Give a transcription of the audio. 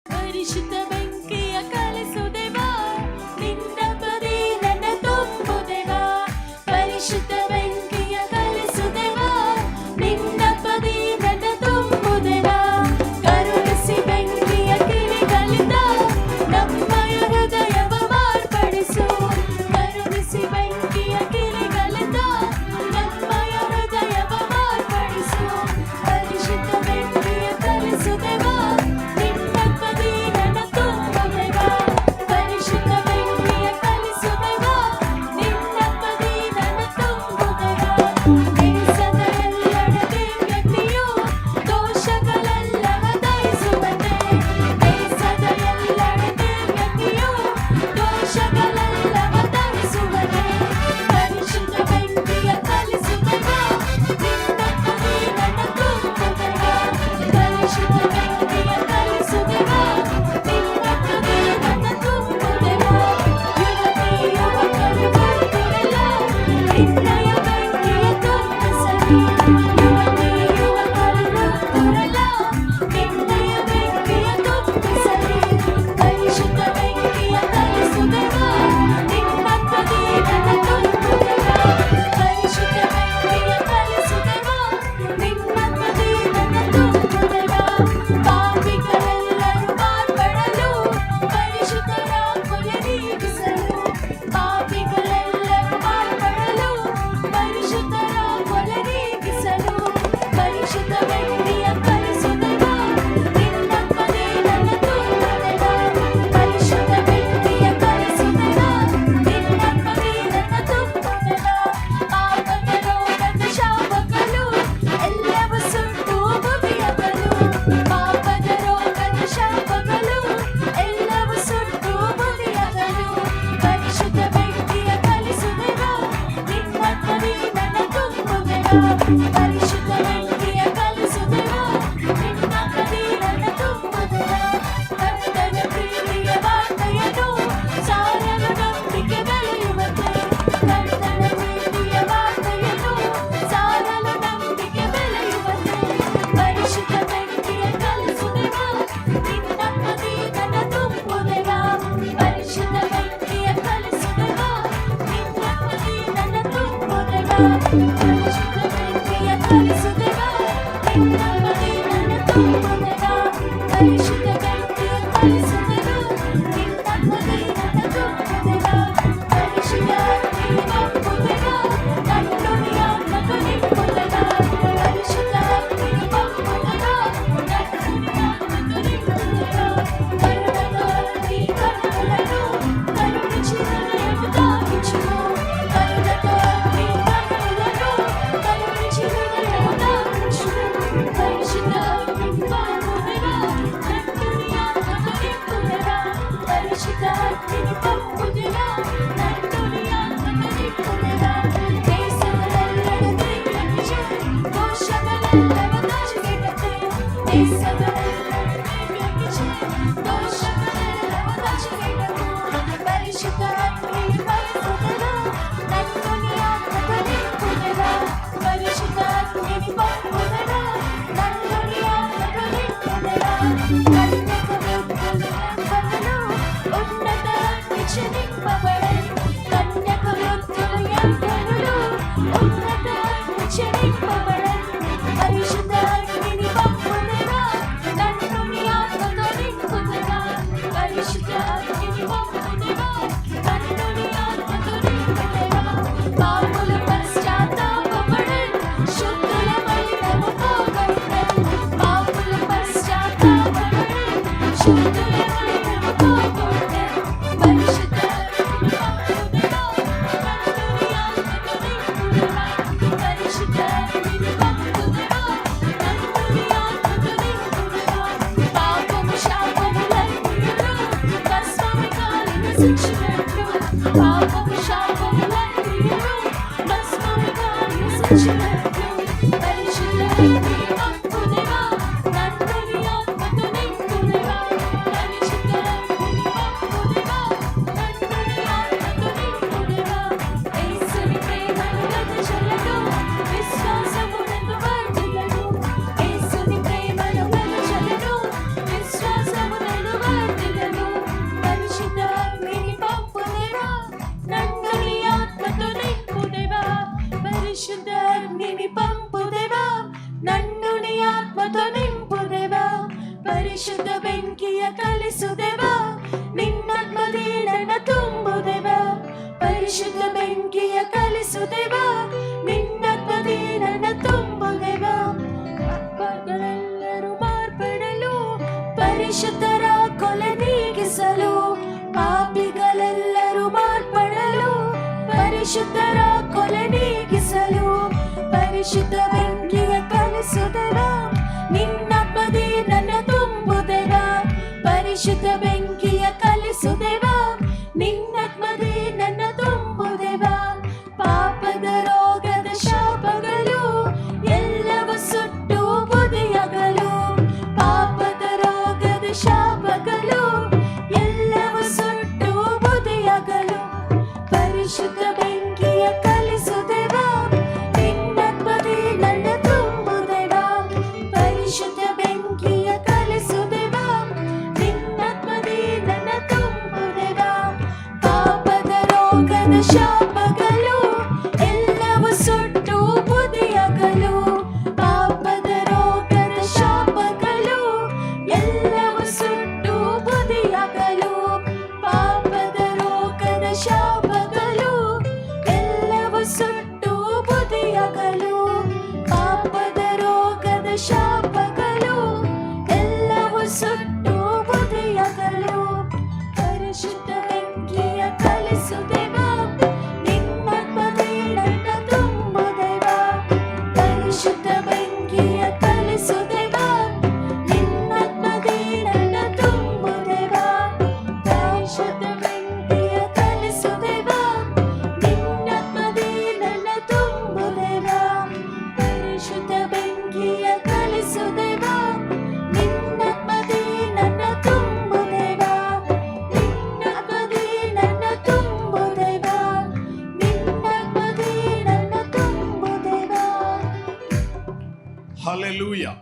ಪರಿಶುದ್ಧ ಬೆಂಕಿಯ ಕಲಿಸುದೇವಾ ನಿನ್ನ ಬದಿ ನನ್ನ ತುಂಬುದೇವಾ ಪರಿಶುದ್ಧ ಬೆಂಕಿಯ ಕಲಿಸುದೇವಾ ನಿನ್ನ ಬದಿ ನನ್ನ ತುಂಬುದೇವಾ ಕರುಣಿಸಿ ಬೆಂಕಿಯ ಕಿಡಿಗಳಿಂದ ನಮ್ಮಯ ಹೃದಯವ ಮಾರ್ಪಡಿಸು ಕರುಣಿಸಿ ಬೆಂಕಿಯ ಕಿಡಿಗಳಿಂದ ನಮ್ಮಯ ಹೃದಯವ ಮಾರ್ಪಡಿಸು ಪರಿಶುದ್ಧ ಬೆಂಕಿಯ ಕಲಿಸುದೇವಾ ನಿನ್ನ ಬದಿ ನನ್ನ ತುಂಬುದೇವಾ ಪರಿಶುದ್ಧ ಬೆಂಕಿಯ ಕಲಿಸುದೇವಾ ನಿನ್ನ ಬದಿ ನನ್ನ ತುಂಬುದೇವಾ ದೇಶದ ಎಲ್ಲೆಡೆ ವ್ಯಕ್ತಿಯು ದೋಷಗಳೆಲ್ಲವ ದಯಿಸುವನೆ ದೇಶದ ಎಲ್ಲೆಡೆ ವ್ಯಕ್ತಿಯು ದೋಷಗಳೆಲ್ಲವ ದಯಿಸುವನೆ ಪರಿಶುದ್ಧ ಬೆಂಕಿಯ ಕಲಿಸುದೇವಾ ನಿನ್ನ ಬದಿ ನನ್ನ ತುಂಬುದೇವಾ ಪರಿಶುದ್ಧ ಬೆಂಕಿಯ ಕಲಿಸುದೇವಾ ನಿನ್ನ ಬದಿ ನನ್ನ ತುಂಬುದೇವಾ ಯುವತಿ ಯುವಕರು ಬಂದಿರಲ್ಲ ನಿನ್ನಯ ಬೆಂಕಿಯ ತುಂಬಿಸಲಿ ಯುವತಿ ಯುವಕರು ಬಂದಿರಲ್ಲ ನಿನ್ನಯ ಬೆಂಕಿಯ ತುಂಬಿಸಲಿ ಪರಿಶುದ್ಧ ಬೆಂಕಿಯ ಕಲಿಸುದೇವಾ ನಿನ್ನ ಬದಿ ನನ್ನ ತುಂಬುದೇವಾ ಪರಿಶುದ್ಧ ಬೆಂಕಿಯ ಕಲಿಸುದೇವಾ ನಿನ್ನ ಬದಿ ನನ್ನ ತುಂಬುದೇವಾ ಪಾಪಿಗಳೆಲ್ಲರೂ ಮಾರ್ಪಡಲು ಪರಿಶುದ್ಧರ ಕೊಲೆ ನೀಗಿಸಲು ಪಾಪಿಗಳೆಲ್ಲರೂ ಮಾರ್ಪಡಲು ಪರಿಶುದ್ಧರ ಕೊಲೆ ನೀಗಿಸಲು ಪರಿಶುದ್ಧ ಬೆಂಕಿಯ ಕಲಿಸುದೇವಾ ನಿನ್ನ ಬದಿ ನನ್ನ ತುಂಬುದೇವಾ ಪರಿಶುದ್ಧ ಬೆಂಕಿಯ ಕಲಿಸುದೇವಾ ನಿನ್ನ ಬದಿ ನನ್ನ ತುಂಬುದೇವಾ ಪಾಪದ ರೋಗದ ಶಾಪಗಳು ಎಲ್ಲವೂ ಸುಟ್ಟು ಮುಗಿಯಬಲು ಪಾಪದ ರೋಗದ ಶಾಪಗಳು ಎಲ್ಲವೂ ಸುಟ್ಟು ಮುಗಿಯಬಲು ಪರಿಶುದ್ಧ ಬೆಂಕಿಯ ಕಲಿಸುದೇವಾ ನಿನ್ನ ಬದಿ ನನ್ನ ತುಂಬುದೇವಾ ಪರಿಶುದ್ಧ ಬೆಂಕಿಯ ಕಲಿಸುದೇವಾ ನಿನ್ನ ಬದಿ ನನ್ನ ತುಂಬುದೇವಾ ಕರ್ತನ ಪ್ರೀತಿಯ ವಾರ್ತೆಯನ್ನು ಸಾರಲು ನಂಬಿಕೆ ಬೆಳೆಯುವಂತೆ ಕರ್ತನ ಪ್ರೀತಿಯ ವಾರ್ತೆಯನ್ನು ಸಾರಲು ನಂಬಿಕೆ ಬೆಳೆಯುವಂತೆ ಪರಿಶುದ್ಧ ಬೆಂಕಿಯ ಕಲಿಸುದೇವಾ ನಿನ್ನ ಬದಿ ನನ್ನ ತುಂಬುದೇವಾ ಪರಿಶುದ್ಧ ಬೆಂಕಿಯ ಕಲಿಸುದೇವಾ ನಿನ್ನ ಬದಿ ನನ್ನ ತುಂಬುದೇವಾ ಪರಿಶುದ್ಧ ಬೆಂಕಿಯ ಕಲಿಸುದೇವಾ ನಿನ್ನ ಬದಿ ನನ್ನ ತುಂಬುದೇವಾ ಪರಿಶುದ್ಧ ಬೆಂಕಿಯ ಕಲಿಸುದೇವಾ ನಿನ್ನ ಬದಿ ನನ್ನ ತುಂಬುದೇವಾ ಪರಿಶುದ್ಧ ಅಗ್ನಿ ಬಂಪುದೇವಾ ನನ್ನುನಿ ಆತ್ಮಕು ನಿಂಪುದೇವಾ ಪರಿಶುದ್ಧ ಅಗ್ನಿ ಬಂಪುದೇವಾ ನನ್ನುನಿ ಆತ್ಮಕು ನಿಂಪುದೇವಾ ಕರುಣದ ಅಗ್ನಿ ಕಣ್ಣುಗಳನ್ನು ಕರುಣಿಸಿ ಹೃದಯವು ದಾಗಿಸುವು ಕರುಣದ ಅಗ್ನಿ ಕಣ್ಣುಗಳನ್ನು ಕರುಣಿಸಿ ಹೃದಯವು ದಾಗಿಸುವು ಪರಿಶುದ್ಧ ಅಗ್ನಿ ಬಂಪುದೇವಾ ನನ್ನುನಿ ಆತ್ಮಕು ನಿಂಪುದೇವಾ ಪರಿಶುದ್ಧ ಅಗ್ನಿ ಬಂಪುದೇವಾ ನನ್ನುನಿ ಆತ್ಮಕು ನಿಂಪುದೇವಾ ದೇಶಗಳೆಲ್ಲೆಡೆ ವ್ಯಕ್ತಿಯು ದೋಷಗಳೆಲ್ಲವ ದಯವಿಡದೆ ದೇಶಗಳೆಲ್ಲೆಡೆ ವ್ಯಕ್ತಿಯು ದೋಷಗಳೆಲ್ಲವ ದಯವಿಡದೆ ಪರಿಶುದ್ಧ ಅಗ್ನಿ ಬಂಪುದೇವಾ ನನ್ನುನಿ ಆತ್ಮಕು ನಿಂಪುದೇವಾ ಪರಿಶುದ್ಧ ಅಗ್ನಿ ಬಂಪುದೇವಾ ನನ್ನುನಿ ಆತ್ಮಕು ನಿಂಪುದೇವಾ ಕನ್ಯಕ ವೃದ್ಧರು ಉನ್ನತ ಅಗ್ನಿ ನಿಂಪಬಡಲು ಕನ್ಯಕ ವೃದ್ಧರು ಎಂಬರು ಉನ್ನತ ಅಗ್ನಿ ನಿಂಪಬಡಲು ಪರಿಶುದ್ಧ ಅಗ್ನಿ ಬಂಪುದೇವಾ ನನ್ನುನಿ ಆತ್ಮಕು ನಿಂಪುದೇವಾ ಪರಿಶುದ್ಧ ಅಗ್ನಿ ಬಂಪುದೇವಾ ನನ್ನುನಿ ಆತ್ಮಕು నింపుదేవా పాపులు పశ్చాత్తాపపడరు శుద్ధుల బలిన ಪರಿಶುದ್ಧ ಬೆಂಕಿಯ ಕಲಿಸುದೇವ, ನಿನ್ನಾತ್ಮದಿ ನನ್ನ ತುಂಬುದೇವ. ಪರಿಶುದ್ಧ ಬೆಂಕಿಯ ಕಲಿಸುದೇವ, ನಿನ್ನಾತ್ಮದಿ ನನ್ನ ತುಂಬುದೇವ. ಪಾಪಗಳೆಲ್ಲರೂ ಮಾರ್ಪಡಲು, ಪರಿಶುದ್ಧರ ಕೊಲೆ ನೀಗಿಸಲು. ಪಾಪಿಗಳೆಲ್ಲರೂ ಮಾರ್ಪಡಲು, ಪರಿಶುದ್ಧರ ಕೊಲೆ ನೀಗಿಸಲು. ಪರಿಶುದ್ಧ ಬೆಂಕಿಯ ಕಲಿಸುದೇವ, ನಿನ್ನಾತ್ಮದಿ ನನ್ನ ತುಂಬುದೇವ. ಪರಿಶುದ್ಧ ಬೆಂಕಿಯ ಕಲಿಸುದೇವ, ನಿನ್ನಾತ್ಮದಿ ನನ್ನ ತುಂಬುದೇವ. ಪಾಪದ ರೋಗದ ಶಾಪಗಳು ಎಲ್ಲವೂ ಸುಟ್ಟು ಬುದಿಯಾಗಲು. ಪಾಪದ ರೋಗದ ಶಾಪಗಳು ಎಲ್ಲವೂ ಸುಟ್ಟು ಬುದಿಯಾಗಲು. ಪರಿಶುದ್ಧ ಬೆಂಕಿಯ ಕಲಿಸುದೇವ, ನಿನ್ನಾತ್ಮದಿ ನನ್ನ ತುಂಬುದೇವ. ಪರಿಶುದ್ಧ ಬೆಂಕಿಯ ಕಲಿಸುದೇವ, ನಿನ್ನಾತ್ಮದಿ ನನ್ನ ತುಂಬುದೇವ. ಪಾಪದ ರೋಗದ ಶಾಪಗಳು ಎಲ್ಲವೂ ಸುಟ್ಟು ಬುದಿಯಾಗಲು. ಪಾಪದ ರೋಗದ ಶಾಪಗಳು ಎಲ್ಲವೂ ಸುಟ್ಟು ಬುದಿಯಾಗಲು. ಪಾಪದ ರೋಗದ ಶಾಪಗಳು ಎಲ್ಲವೂ ಸುಟ್ಟು ಬುದಿಯಾಗಲು. ಪಾಪದ ರೋಗದ ಶಾಪಗಳು ಎಲ್ಲವೂ ಸುಟ್ಟು ಬುದಿಯಾಗಲು. ಪರಿಶುದ್ಧ ಬೆಂಕಿಯ ಕಲಿಸುದೇವ, ನಿನ್ನಾತ್ಮದಿ ನನ್ನ ತುಂಬುದೇವ. ಪರಿಶುದ್ಧ ಬೆಂಕಿಯ ಕಲಿಸುದೇವ, ನಿನ್ನಾತ್ಮದಿ ನನ್ನ ತುಂಬುದೇವ. ಪರಿಶುದ್ಧ ಬೆಂಕಿಯ ಕಲಿಸುದೇವ, ನಿನ್ನಾತ್ಮದಿ ನನ್ನ ತುಂಬುದೇವ. ಪರಿಶುದ್ಧ ಬೆಂಕಿಯ ಕಲಿಸುದೇವ, ನಿನ್ನಾತ್ಮದಿ ನನ್ನ ತುಂಬುದೇವ. ನಿನ್ನಾತ್ಮದಿ ನನ್ನ ತುಂಬುದೇವ. ನಿನ್ನಾತ್ಮದಿ ನನ್ನ ತುಂಬುದೇವ. Hallelujah.